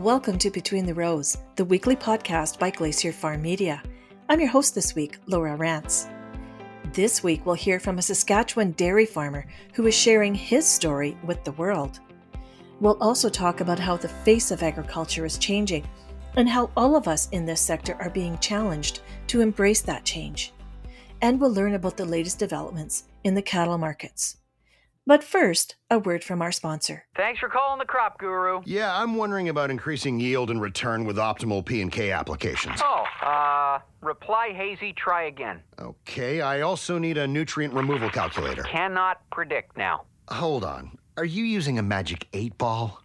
Welcome to Between the Rows, the weekly podcast by Glacier FarmMedia. I'm your host this week, Laura Rance. This week we'll hear from a Saskatchewan dairy farmer who is sharing his story with the world. We'll also talk about how the face of agriculture is changing and how all of us in this sector are being challenged to embrace that change. And we'll learn about the latest developments in the cattle markets. But first, a word from our sponsor. Thanks for calling the Crop Guru. Yeah, I'm wondering about increasing yield and return with optimal P&K applications. Reply hazy, try again. Okay, I also need a nutrient removal calculator. Cannot predict now. Hold on. Are you using a magic 8-ball?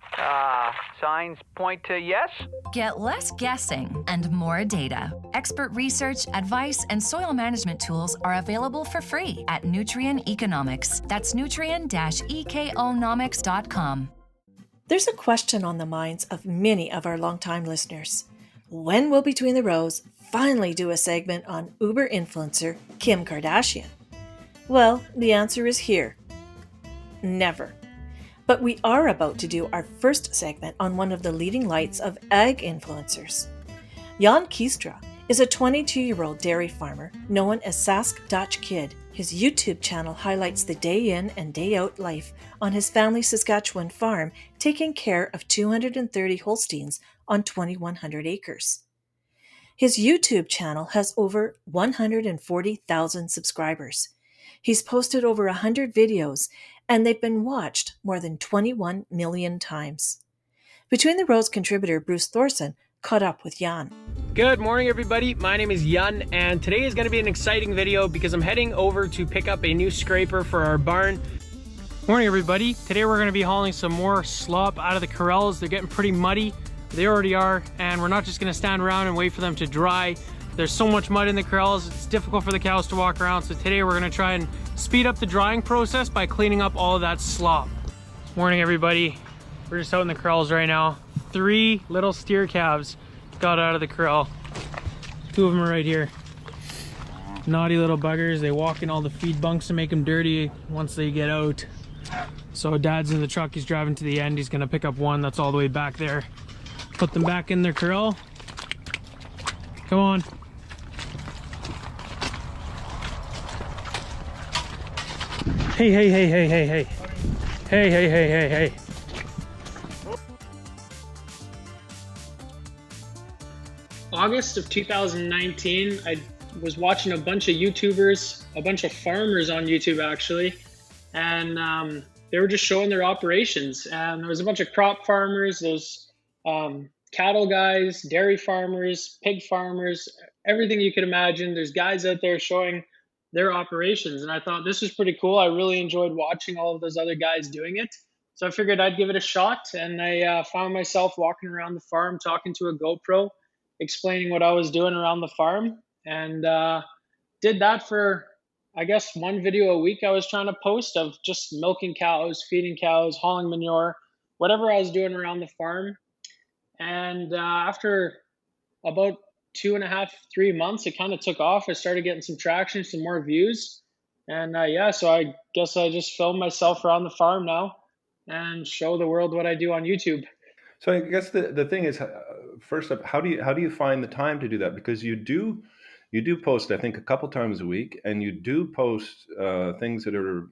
Signs point to yes? Get less guessing and more data. Expert research, advice, and soil management tools are available for free at Nutrien Economics. That's nutrien-economics.com. There's a question on the minds of many of our longtime listeners. When will Between the Rows finally do a segment on Uber influencer Kim Kardashian? Well, the answer is here. Never. But we are about to do our first segment on one of the leading lights of ag influencers. Jan Kiestra is a 22-year-old dairy farmer known as SaskDutch Kid. His YouTube channel highlights the day in and day out life on his family's Saskatchewan farm, taking care of 230 Holsteins on 2,100 acres. His YouTube channel has over 140,000 subscribers. He's posted over 100 videos, and they've been watched more than 21 million times. Between the Rows contributor Bruce Thorson caught up with Jan. Good morning, everybody. My name is Jan, and today is going to be an exciting video because I'm heading over to pick up a new scraper for our barn. Morning, everybody. Today we're going to be hauling some more slop out of the corrals. They're getting pretty muddy. They already are, and we're not just going to stand around and wait for them to dry. There's so much mud in the corrals, it's difficult for the cows to walk around, so today we're going to try and speed up the drying process by cleaning up all of that slop. Morning, everybody. We're just out in the corrals right now. 3 little steer calves got out of the corral. 2 of them are right here. Naughty little buggers. They walk in all the feed bunks and make them dirty once they get out. So Dad's in the truck, he's driving to the end. He's going to pick up one that's all the way back there. Put them back in their corral. Come on. Hey, hey, hey, hey, hey, hey. Hey, hey, hey, hey, hey. August of 2019, I was watching a bunch of YouTubers, a bunch of farmers on YouTube actually, and they were just showing their operations. And there was a bunch of crop farmers, there's cattle guys, dairy farmers, pig farmers, everything you could imagine. There's guys out there showing their operations, and I thought this was pretty cool. I really enjoyed watching all of those other guys doing it, so I figured I'd give it a shot. And I found myself walking around the farm talking to a GoPro, explaining what I was doing around the farm, and did that for, I guess, one video a week I was trying to post of just milking cows, feeding cows, hauling manure, whatever I was doing around the farm. And after about 2.5, 3 months, it kind of took off. I started getting some traction, some more views. And so I guess I just film myself around the farm now and show the world what I do on YouTube. So I guess the thing is, first up, how do you find the time to do that? Because you do post, I think, a couple times a week, and you do post things that are,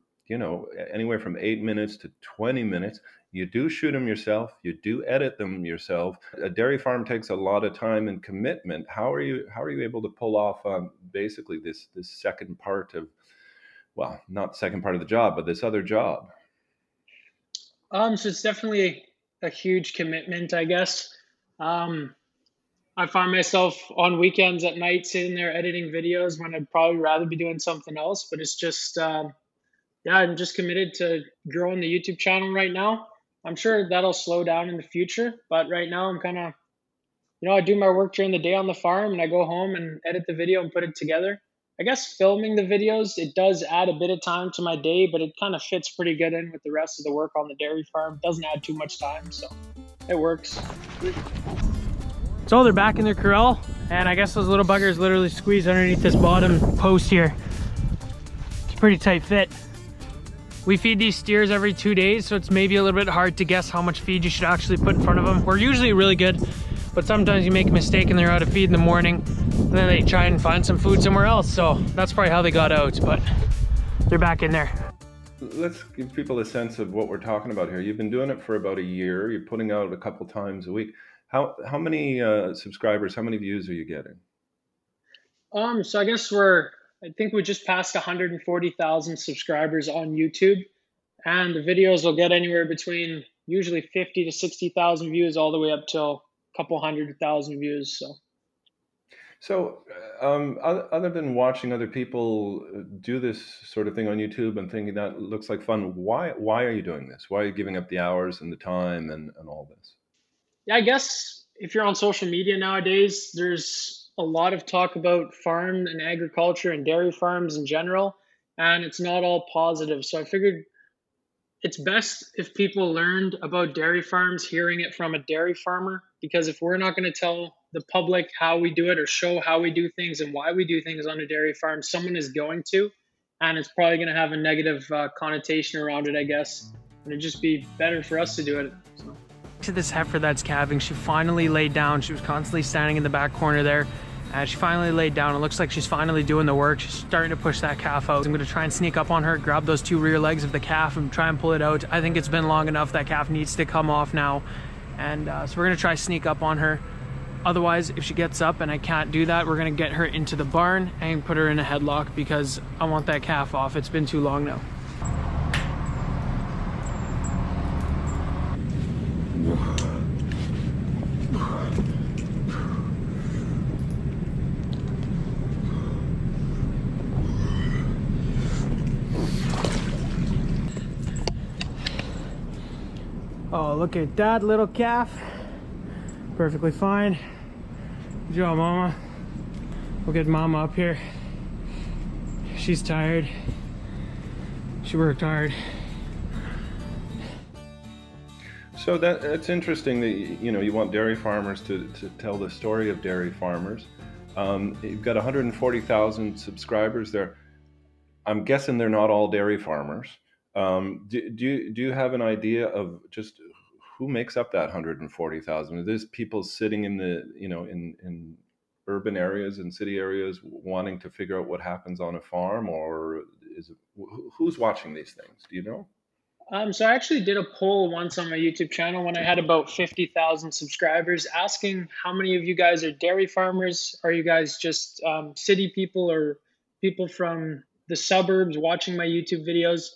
anywhere from 8 minutes to 20 minutes. You do shoot them yourself. You do edit them yourself. A dairy farm takes a lot of time and commitment. How are you able to pull off basically this second part of, well, not the second part of the job, but this other job? So it's definitely a huge commitment, I guess. I find myself on weekends at night sitting there editing videos when I'd probably rather be doing something else. But it's just, I'm just committed to growing the YouTube channel right now. I'm sure that'll slow down in the future, but right now I'm kind of, I do my work during the day on the farm and I go home and edit the video and put it together. I guess filming the videos, it does add a bit of time to my day, but it kind of fits pretty good in with the rest of the work on the dairy farm. It doesn't add too much time, so it works. So they're back in their corral, and I guess those little buggers literally squeeze underneath this bottom post here. It's a pretty tight fit. We feed these steers every 2 days, so it's maybe a little bit hard to guess how much feed you should actually put in front of them. We're usually really good, but sometimes you make a mistake and they're out of feed in the morning, and then they try and find some food somewhere else. So that's probably how they got out, but they're back in there. Let's give people a sense of what we're talking about here. You've been doing it for about a year. You're putting out a couple times a week. How many subscribers, how many views are you getting? So I guess I think we just passed 140,000 subscribers on YouTube, and the videos will get anywhere between usually 50 to 60,000 views all the way up to a couple 100,000 views. So other than watching other people do this sort of thing on YouTube and thinking that looks like fun, why are you doing this? Why are you giving up the hours and the time and all this? Yeah, I guess if you're on social media nowadays, there's a lot of talk about farm and agriculture and dairy farms in general, and it's not all positive. So I figured it's best if people learned about dairy farms hearing it from a dairy farmer, because if we're not going to tell the public how we do it or show how we do things and why we do things on a dairy farm, someone is going to, and it's probably going to have a negative connotation around it, I guess, and it'd just be better for us to do it. So. To this heifer that's calving, she finally laid down. She was constantly standing in the back corner there. She finally laid down. It looks like she's finally doing the work. She's starting to push that calf out. I'm going to try and sneak up on her, grab those two rear legs of the calf and try and pull it out. I think it's been long enough. That calf needs to come off now. And so we're going to try sneak up on her. Otherwise, if she gets up and I can't do that, we're going to get her into the barn and put her in a headlock because I want that calf off. It's been too long now. Oh, look at that little calf. Perfectly fine. Good job, Mama. We'll get Mama up here. She's tired. She worked hard. So that's interesting that you want dairy farmers to tell the story of dairy farmers. You've got 140,000 subscribers there. I'm guessing they're not all dairy farmers. Do you have an idea of just who makes up that 140,000? Are these people sitting in the in urban areas and city areas wanting to figure out what happens on a farm, or who's watching these things? Do you know? So I actually did a poll once on my YouTube channel when I had about 50,000 subscribers, asking how many of you guys are dairy farmers? Are you guys just city people or people from the suburbs watching my YouTube videos?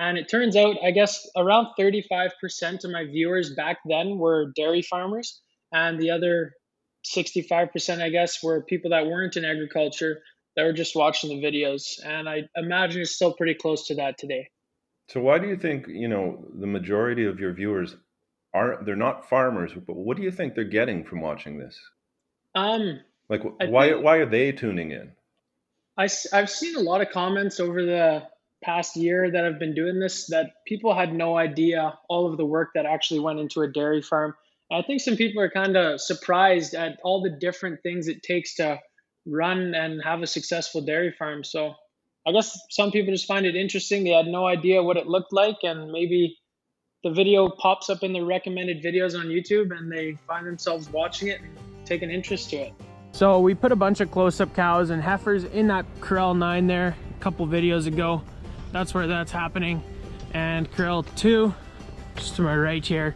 And it turns out, I guess, around 35% of my viewers back then were dairy farmers. And the other 65%, I guess, were people that weren't in agriculture that were just watching the videos. And I imagine it's still pretty close to that today. So why do you think, the majority of your viewers they're not farmers, but what do you think they're getting from watching this? Why are they tuning in? I've seen a lot of comments over the past year that I've been doing this, that people had no idea all of the work that actually went into a dairy farm. I think some people are kind of surprised at all the different things it takes to run and have a successful dairy farm. So I guess some people just find it interesting. They had no idea what it looked like, and maybe the video pops up in the recommended videos on YouTube and they find themselves watching it and take an interest to it. So we put a bunch of close-up cows and heifers in that corral 9 there a couple videos ago. That's where that's happening. And corral 2, just to my right here.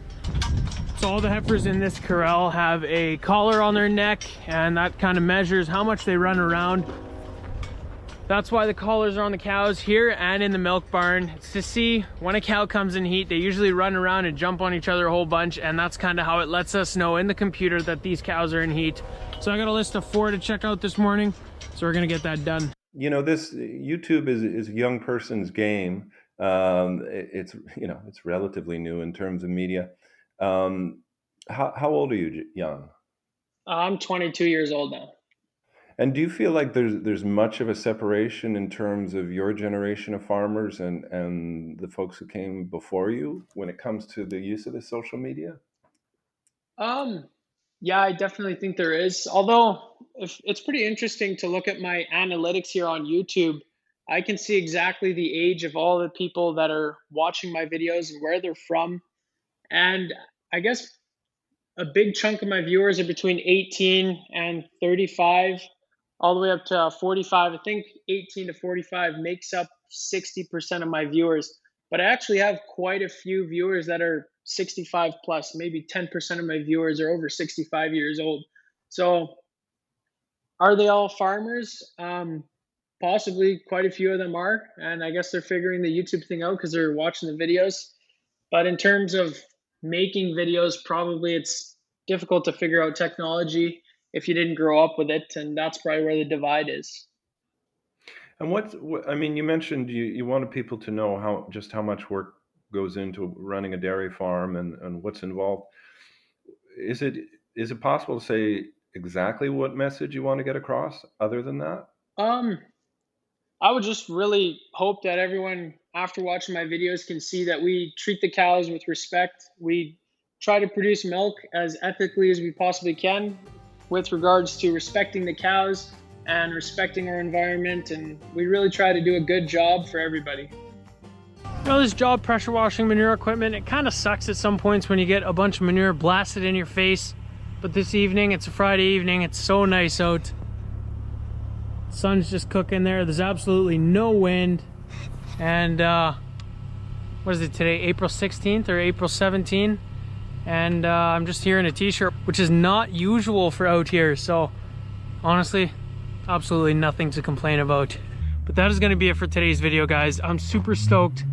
So all the heifers in this corral have a collar on their neck, and that kind of measures how much they run around. That's why the collars are on the cows here and in the milk barn. It's to see when a cow comes in heat. They usually run around and jump on each other a whole bunch, and that's kind of how it lets us know in the computer that these cows are in heat. So I got a list of 4 to check out this morning, so we're gonna get that done. This YouTube is a young person's game. It's relatively new in terms of media. How old are you, Young? I'm 22 years old now. And do you feel like there's much of a separation in terms of your generation of farmers and the folks who came before you when it comes to the use of the social media? Yeah, I definitely think there is. Although it's pretty interesting to look at my analytics here on YouTube. I can see exactly the age of all the people that are watching my videos and where they're from. And I guess a big chunk of my viewers are between 18 and 35, all the way up to 45. I think 18 to 45 makes up 60% of my viewers. But I actually have quite a few viewers that are 65 plus. Maybe 10% of my viewers are over 65 years old. So are they all farmers? Possibly quite a few of them are. And I guess they're figuring the YouTube thing out because they're watching the videos. But in terms of making videos, probably it's difficult to figure out technology if you didn't grow up with it. And that's probably where the divide is. And I mean, you mentioned you wanted people to know how much work goes into running a dairy farm and what's involved. Is it possible to say exactly what message you want to get across other than that? I would just really hope that everyone, after watching my videos, can see that we treat the cows with respect. We try to produce milk as ethically as we possibly can with regards to respecting the cows and respecting our environment. And we really try to do a good job for everybody. You know, this job pressure washing manure equipment, it kind of sucks at some points when you get a bunch of manure blasted in your face. But this evening, it's a Friday evening, it's so nice out. Sun's just cooking there. There's absolutely no wind. And what is it today? April 16th or April 17th? And I'm just here in a t-shirt, which is not usual for out here. So honestly, absolutely nothing to complain about. But that is going to be it for today's video, guys. I'm super stoked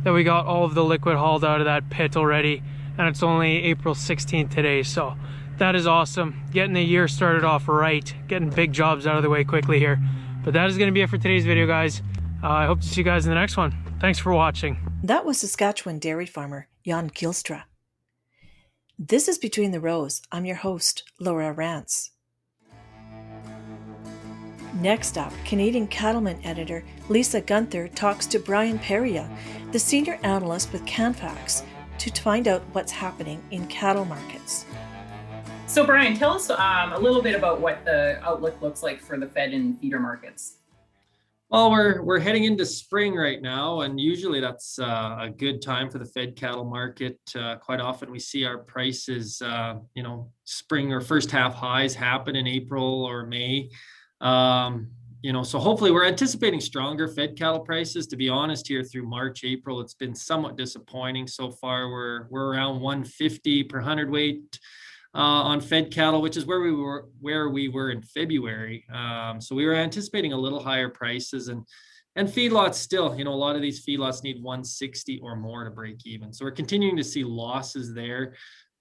that we got all of the liquid hauled out of that pit already. And it's only April 16th today. So that is awesome. Getting the year started off right. Getting big jobs out of the way quickly here. But that is going to be it for today's video, guys. I hope to see you guys in the next one. Thanks for watching. That was Saskatchewan dairy farmer Jan Kielstra. This is Between the Rows. I'm your host, Laura Rance. Next up, Canadian cattleman editor Lisa Gunther talks to Brian Peria, the senior analyst with Canfax, to find out what's happening in cattle markets. So Brian, tell us a little bit about what the outlook looks like for the fed and feeder markets. Well, we're heading into spring right now, and usually that's a good time for the fed cattle market. Quite often we see our prices, spring or first half highs happen in April or May. So hopefully we're anticipating stronger fed cattle prices. To be honest, here through March, April, it's been somewhat disappointing so far. We're around 150 per hundredweight. On fed cattle, which is where we were in February. So we were anticipating a little higher prices, and feedlots still, a lot of these feedlots need 160 or more to break even. So we're continuing to see losses there.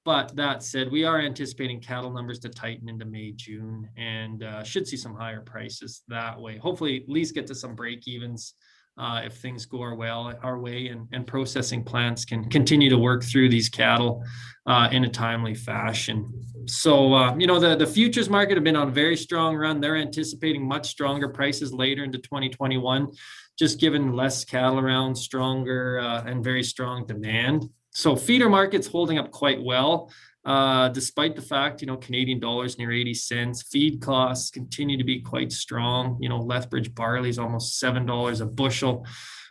But that said, we are anticipating cattle numbers to tighten into May, June, and should see some higher prices that way. Hopefully at least get to some break evens if things go our way and processing plants can continue to work through these cattle in a timely fashion. So, the futures market have been on a very strong run. They're anticipating much stronger prices later into 2021, just given less cattle around, stronger and very strong demand. So feeder market's holding up quite well. Despite the fact, Canadian dollars near 80 cents, feed costs continue to be quite strong. Lethbridge barley is almost $7 a bushel,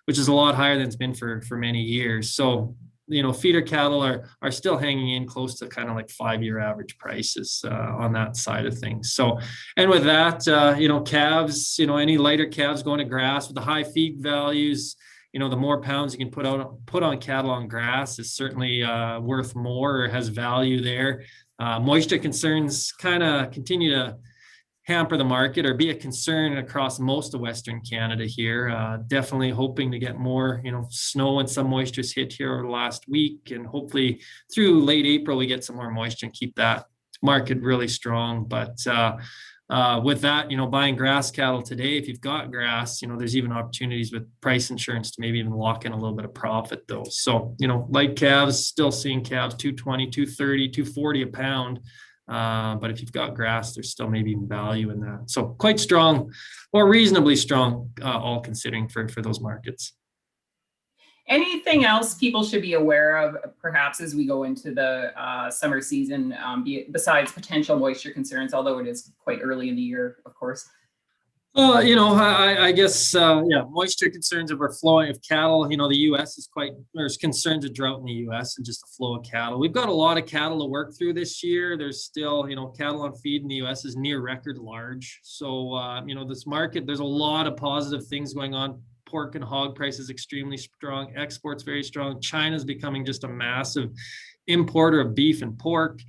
which is a lot higher than it's been for many years. So, feeder cattle are still hanging in close to kind of like 5-year average prices on that side of things. So, and with that, calves, any lighter calves going to grass with the high feed values, the more pounds you can put on cattle on grass is certainly worth more or has value there. Moisture concerns kind of continue to hamper the market or be a concern across most of Western Canada here. Definitely hoping to get more, snow and some moisture's hit here over the last week, and hopefully through late April we get some more moisture and keep that market really strong. But with that, buying grass cattle today, if you've got grass, there's even opportunities with price insurance to maybe even lock in a little bit of profit though. So, light calves, still seeing calves 220, 230, 240 a pound. But if you've got grass, there's still maybe even value in that. So quite strong or reasonably strong, all considering for those markets. Anything else people should be aware of, perhaps as we go into the summer season, besides potential moisture concerns, although it is quite early in the year, of course? I guess, moisture concerns of overflowing of cattle. The U.S. there's concerns of drought in the U.S. and just the flow of cattle. We've got a lot of cattle to work through this year. There's still, cattle on feed in the U.S. is near record large. So, this market, there's a lot of positive things going on. Pork and hog prices extremely strong. Exports very strong. China's becoming just a massive importer of beef and pork.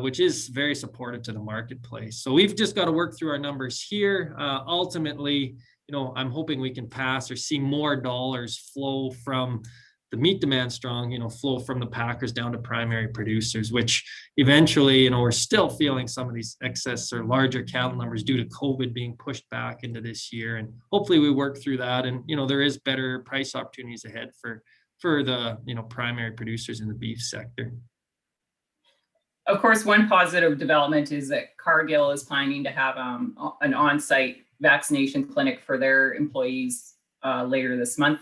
Which is very supportive to the marketplace. So we've just got to work through our numbers here. Ultimately, I'm hoping we can pass or see more dollars flow from the meat demand strong, flow from the packers down to primary producers, which eventually, we're still feeling some of these excess or larger cattle numbers due to COVID being pushed back into this year. And hopefully we work through that. And, there is better price opportunities ahead for the, primary producers in the beef sector. Of course, one positive development is that Cargill is planning to have an on-site vaccination clinic for their employees later this month.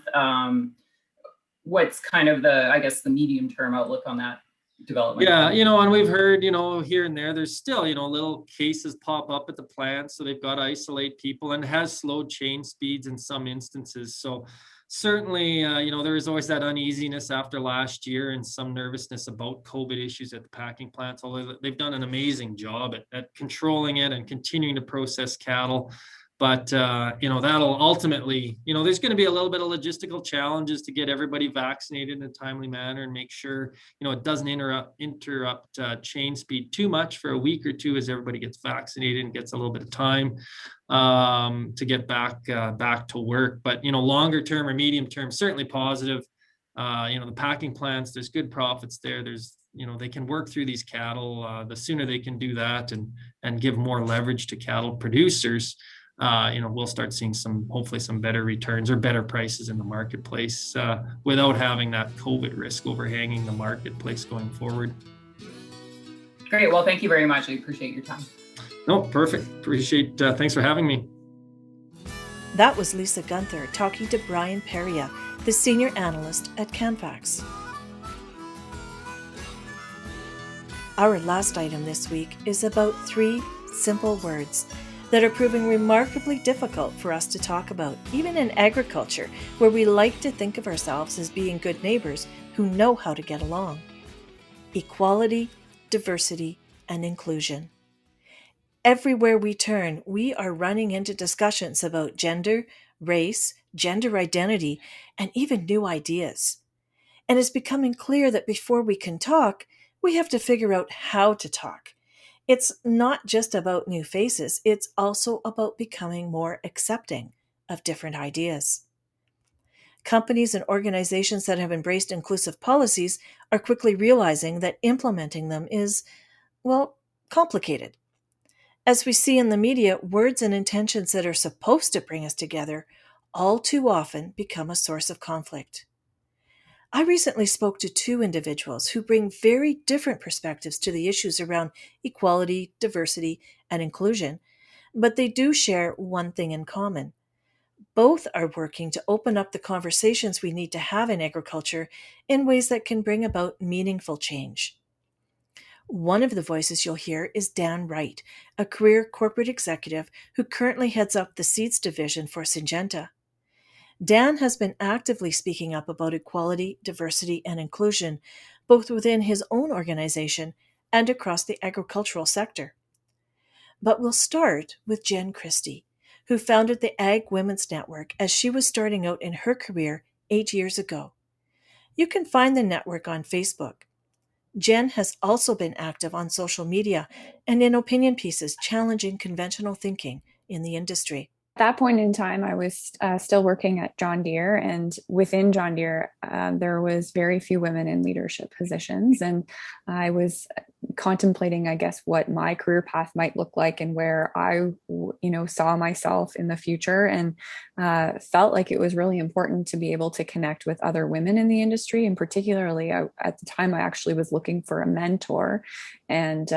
What's kind of the medium-term outlook on that development? Yeah, and we've heard, here and there's still, little cases pop up at the plant. So they've got to isolate people, and it has slowed chain speeds in some instances. So certainly, there is always that uneasiness after last year and some nervousness about COVID issues at the packing plants, although they've done an amazing job at controlling it and continuing to process cattle. But, that'll ultimately, there's going to be a little bit of logistical challenges to get everybody vaccinated in a timely manner and make sure, it doesn't interrupt chain speed too much for a week or two as everybody gets vaccinated and gets a little bit of time to get back to work. But, longer term or medium term, certainly positive. The packing plants, there's good profits there. There's, they can work through these cattle. The sooner they can do that and give more leverage to cattle producers, we'll start seeing hopefully some better returns or better prices in the marketplace without having that COVID risk overhanging the marketplace going forward. Great. Well, thank you very much. I appreciate your time. No, perfect. Appreciate, thanks for having me. That was Lisa Gunther talking to Brian Peria, the senior analyst at Canfax. Our last item this week is about 3 simple words that are proving remarkably difficult for us to talk about, even in agriculture, where we like to think of ourselves as being good neighbors who know how to get along. Equality, diversity, and inclusion. Everywhere we turn, we are running into discussions about gender, race, gender identity, and even new ideas. And it's becoming clear that before we can talk, we have to figure out how to talk. It's not just about new faces, it's also about becoming more accepting of different ideas. Companies and organizations that have embraced inclusive policies are quickly realizing that implementing them is, complicated. As we see in the media, words and intentions that are supposed to bring us together all too often become a source of conflict. I recently spoke to 2 individuals who bring very different perspectives to the issues around equality, diversity, and inclusion, but they do share one thing in common. Both are working to open up the conversations we need to have in agriculture in ways that can bring about meaningful change. One of the voices you'll hear is Dan Wright, a career corporate executive who currently heads up the seeds division for Syngenta. Dan has been actively speaking up about equality, diversity, and inclusion, both within his own organization and across the agricultural sector. But we'll start with Jen Christie, who founded the Ag Women's Network as she was starting out in her career 8 years ago. You can find the network on Facebook. Jen has also been active on social media and in opinion pieces challenging conventional thinking in the industry. At that point in time, I was still working at John Deere, and within John Deere, there was very few women in leadership positions. And I was contemplating, I guess, what my career path might look like and where I, saw myself in the future, and felt like it was really important to be able to connect with other women in the industry. And particularly at the time, I actually was looking for a mentor, and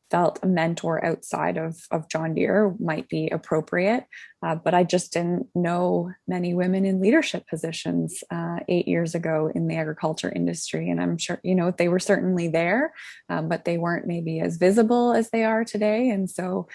felt a mentor outside of John Deere might be appropriate. but I just didn't know many women in leadership positions 8 years ago in the agriculture industry. And I'm sure, they were certainly there, but they weren't maybe as visible as they are today. And so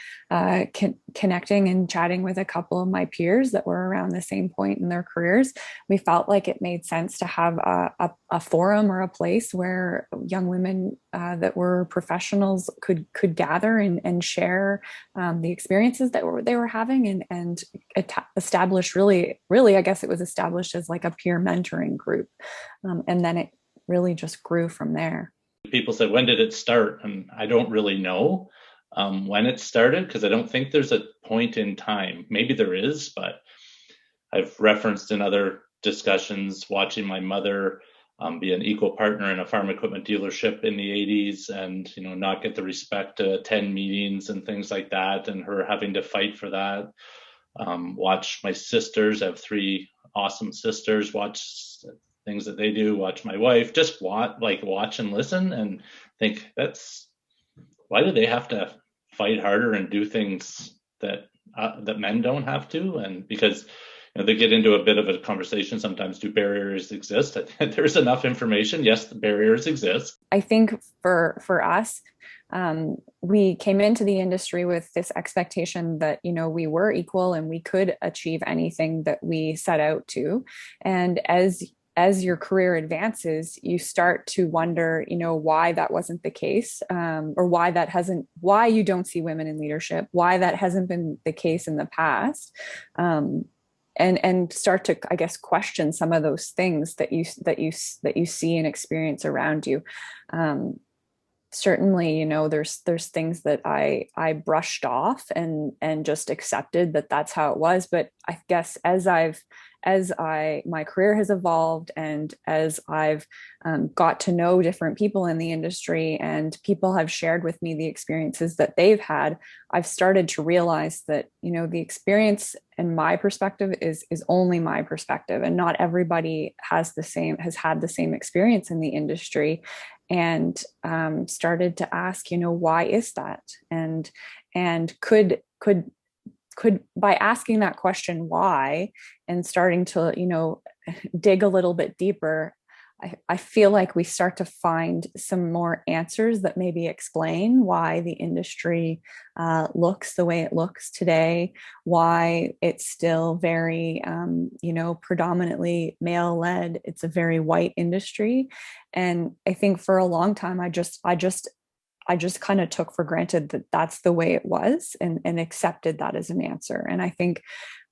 connecting and chatting with a couple of my peers that were around the same point in their careers, we felt like it made sense to have a forum or a place where young women that were professionals could gather and share the experiences that they were having and establish really, I guess it was established as like a peer mentoring group. And then it really just grew from there. People said, when did it start? And I don't really know when it started, because I don't think there's a point in time. Maybe there is, but I've referenced in other discussions watching my mother be an equal partner in a farm equipment dealership in the 80s and, not get the respect to attend meetings and things like that, and her having to fight for that. Watch my sisters, I have 3 awesome sisters, watch things that they do, watch my wife, just watch and listen and think, why do they have to fight harder and do things that men don't have to? And because they get into a bit of a conversation sometimes, do barriers exist? I think there's enough information. Yes, the barriers exist. I think for us, we came into the industry with this expectation that, we were equal and we could achieve anything that we set out to. And as your career advances, you start to wonder, why that wasn't the case, or why you don't see women in leadership, why that hasn't been the case in the past. And start to, I guess, question some of those things that you see and experience around you. Certainly, there's things that I brushed off and just accepted that that's how it was. But I guess as my career has evolved and as I've got to know different people in the industry and people have shared with me the experiences that they've had, I've started to realize that, the experience and my perspective is only my perspective, and not everybody has had the same experience in the industry. And started to ask, why is that? And could by asking that question, why, and starting to, dig a little bit deeper, I feel like we start to find some more answers that maybe explain why the industry looks the way it looks today, why it's still very, predominantly male-led. It's a very white industry. And I think for a long time, I just kind of took for granted that that's the way it was and accepted that as an answer. And I think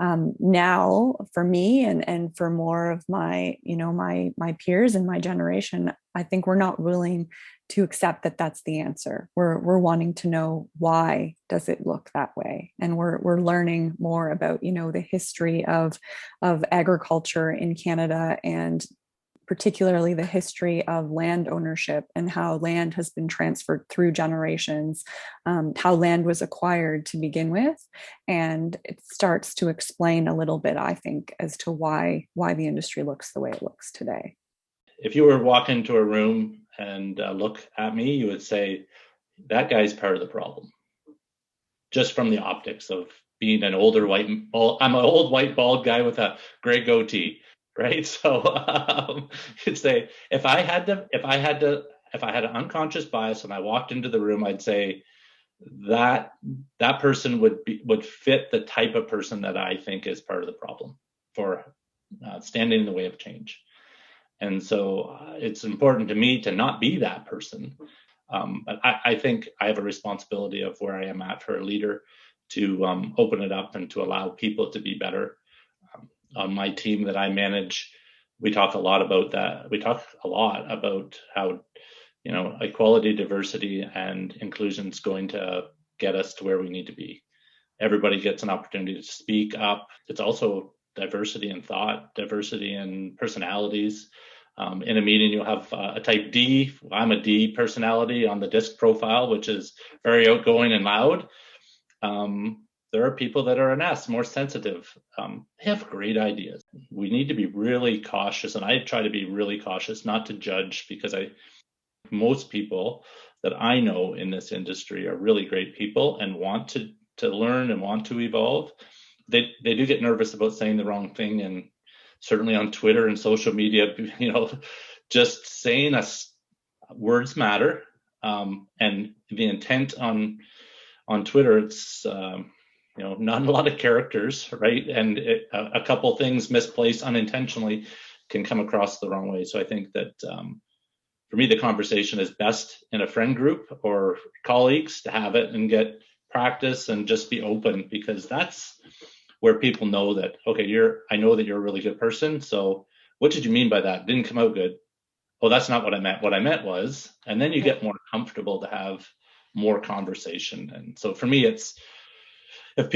now for me and for more of my, my peers in my generation, I think we're not willing to accept that that's the answer. We're wanting to know, why does it look that way? And we're learning more about, the history of agriculture in Canada, and particularly the history of land ownership and how land has been transferred through generations, how land was acquired to begin with. And it starts to explain a little bit, I think, as to why the industry looks the way it looks today. If you were walking into a room and look at me, you would say, that guy's part of the problem. Just from the optics of being an older I'm an old white bald guy with a gray goatee. Right. So you'd say, if I had an unconscious bias and I walked into the room, I'd say that person would fit the type of person that I think is part of the problem for standing in the way of change. And so it's important to me to not be that person. But I think I have a responsibility of where I am at for a leader to open it up and to allow people to be better. On my team that I manage, we talk a lot about that. We talk a lot about how, equality, diversity, and inclusion is going to get us to where we need to be. Everybody gets an opportunity to speak up. It's also diversity in thought, diversity in personalities. In a meeting, you'll have a type D. I'm a D personality on the DISC profile, which is very outgoing and loud. There are people that are an S, more sensitive. They have great ideas. We need to be really cautious, and I try to be really cautious not to judge, because most people that I know in this industry are really great people and want to learn and want to evolve. they do get nervous about saying the wrong thing, and certainly on Twitter and social media, just saying words matter, and the intent on Twitter, it's not a lot of characters, right? And a couple things misplaced unintentionally can come across the wrong way. So I think that for me, the conversation is best in a friend group or colleagues to have it and get practice and just be open, because that's where people know that, okay, I know that you're a really good person. So what did you mean by that? Didn't come out good. Oh, that's not what I meant. What I meant was, and then you get more comfortable to have more conversation. And so for me, it's, if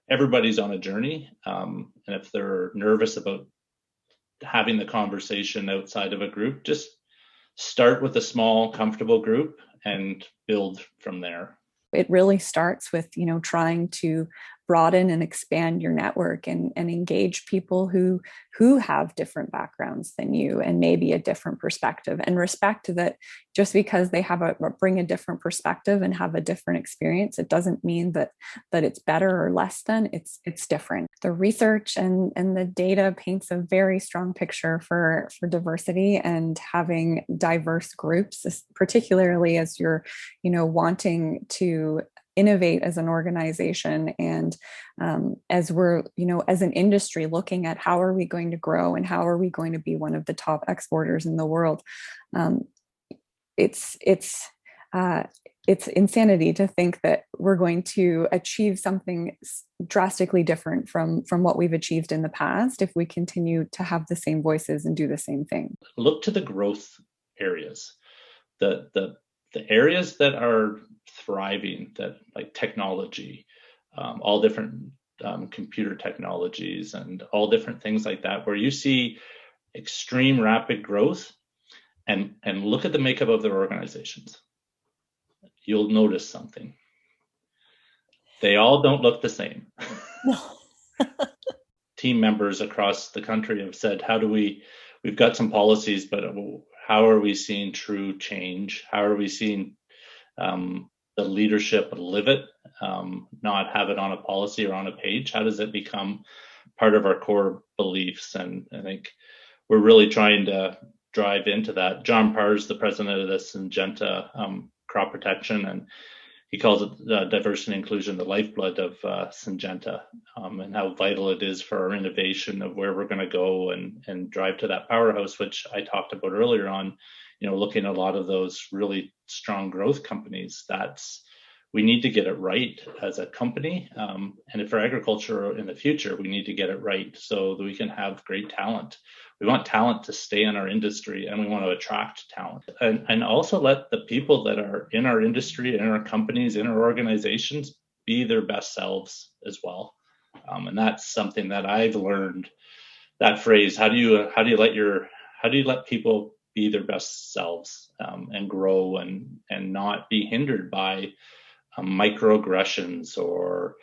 everybody's on a journey, and if they're nervous about having the conversation outside of a group, just start with a small, comfortable group and build from there. It really starts with, trying to broaden and expand your network and engage people who have different backgrounds than you and maybe a different perspective, and respect that just because they bring a different perspective and have a different experience, it doesn't mean that it's better or less than. It's different. The research and the data paints a very strong picture for diversity, and having diverse groups, particularly as you're wanting to innovate as an organization, and as we're as an industry looking at how are we going to grow and how are we going to be one of the top exporters in the world. It's insanity to think that we're going to achieve something drastically different from what we've achieved in the past if we continue to have the same voices and do the same thing. Look to the growth areas, the areas that are thriving, that like technology, all different computer technologies and all different things like that, where you see extreme rapid growth, and look at the makeup of their organizations. You'll notice something. They all don't look the same. No. Team members across the country have said, we've got some policies, but how are we seeing true change? How are we seeing the leadership live it, not have it on a policy or on a page? How does it become part of our core beliefs? And I think we're really trying to drive into that. John Parr's the president of the Syngenta crop protection, and he calls it diversity and inclusion, the lifeblood of Syngenta, and how vital it is for our innovation of where we're going to go and drive to that powerhouse, which I talked about earlier on, looking at a lot of those really strong growth companies. We need to get it right as a company. And for agriculture in the future, we need to get it right so that we can have great talent. We want talent to stay in our industry, and we want to attract talent, and also let the people that are in our industry, in our companies, in our organizations be their best selves as well. And that's something that I've learned, that phrase, how do you let people be their best selves, and grow and not be hindered by microaggressions or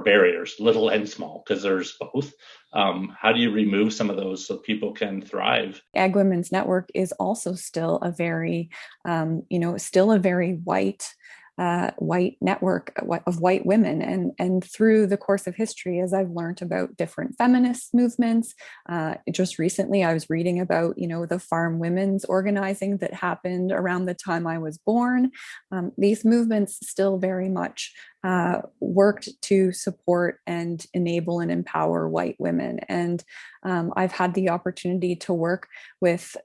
barriers, little and small, because there's both. How do you remove some of those so people can thrive? Ag Women's Network is also still a very, white network of white women, and through the course of history, as I've learned about different feminist movements, just recently I was reading about the farm women's organizing that happened around the time I was born. These movements still very much worked to support and enable and empower white women, and I've had the opportunity to work with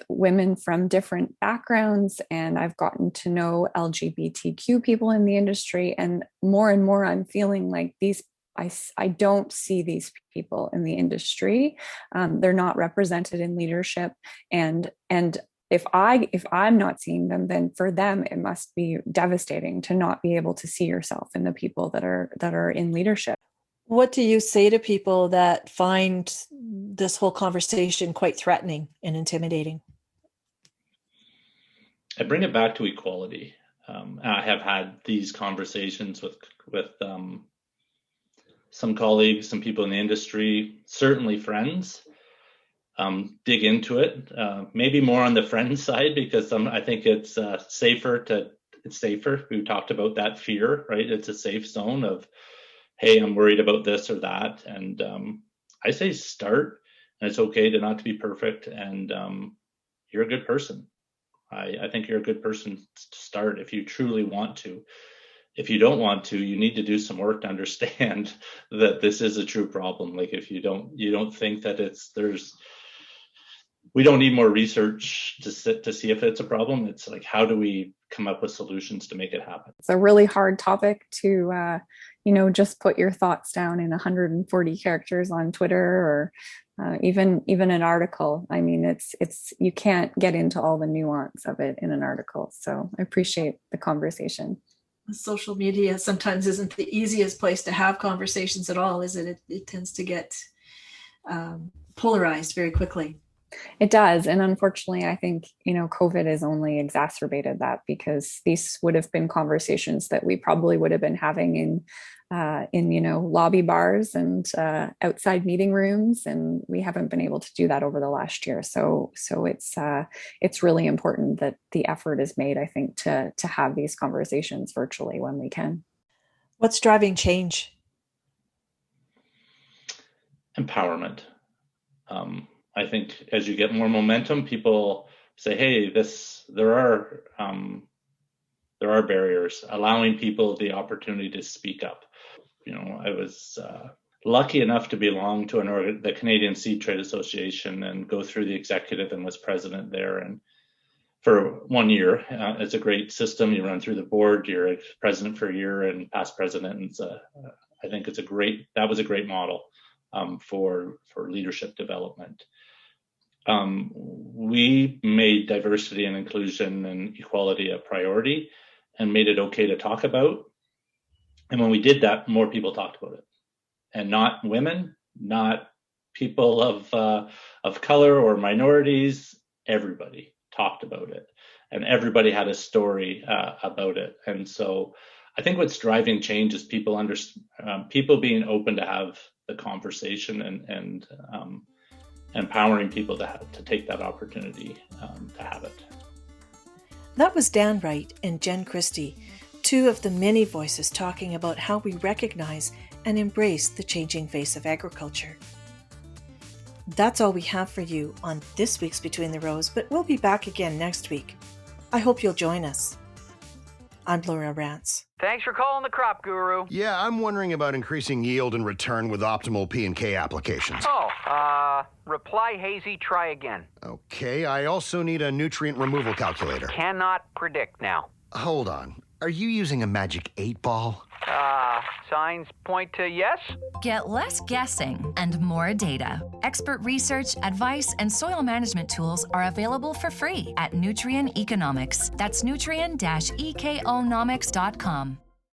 women from different backgrounds, and I've gotten to know LGBTQ people in the industry, and more I'm feeling like I don't see these people in the industry. They're not represented in leadership, and if I'm not seeing them, then for them it must be devastating to not be able to see yourself in the people that are in leadership. What do you say to people that find this whole conversation quite threatening and intimidating? I bring it back to equality. I have had these conversations with some colleagues, some people in the industry, certainly friends. Dig into it, maybe more on the friend side, because I think it's safer. We talked about that fear, right? It's a safe zone of hey, I'm worried about this or that. And I say start, and it's okay to not to be perfect. And you're a good person. I think you're a good person to start if you truly want to. If you don't want to, you need to do some work to understand that this is a true problem. Like if you don't think that we don't need more research to see if it's a problem. It's like, how do we come up with solutions to make it happen? It's a really hard topic to, just put your thoughts down in 140 characters on Twitter or even an article. I mean, it's you can't get into all the nuance of it in an article. So I appreciate the conversation. Social media sometimes isn't the easiest place to have conversations at all, is it? It tends to get polarized very quickly. It does. And unfortunately, I think, COVID has only exacerbated that, because these would have been conversations that we probably would have been having in lobby bars and outside meeting rooms. And we haven't been able to do that over the last year. So it's really important that the effort is made, I think, to have these conversations virtually when we can. What's driving change? Empowerment. I think as you get more momentum, people say, hey, there are barriers, allowing people the opportunity to speak up. I was lucky enough to belong to the Canadian Seed Trade Association and go through the executive and was president there. And for 1 year, it's a great system. You run through the board, you're president for a year and past president. And I think that was a great model for leadership development. We made diversity and inclusion and equality a priority and made it okay to talk about. And when we did that, more people talked about it, and not women, not people of color or minorities. Everybody talked about it, and everybody had a story about it. And so I think what's driving change is people being open to have the conversation and empowering people to take that opportunity to have it. That was Dan Wright and Jen Christie, two of the many voices talking about how we recognize and embrace the changing face of agriculture. That's all we have for you on this week's Between the Rows, but we'll be back again next week. I hope you'll join us. I'm Laura Rance. Thanks for calling the Crop Guru. Yeah, I'm wondering about increasing yield and return with optimal P&K applications. Reply hazy, try again. Okay, I also need a nutrient removal calculator. Cannot predict now. Hold on. Are you using a magic 8-ball? Signs point to yes. Get less guessing and more data. Expert research, advice, and soil management tools are available for free at Nutrien Economics. That's nutrien-economics.com.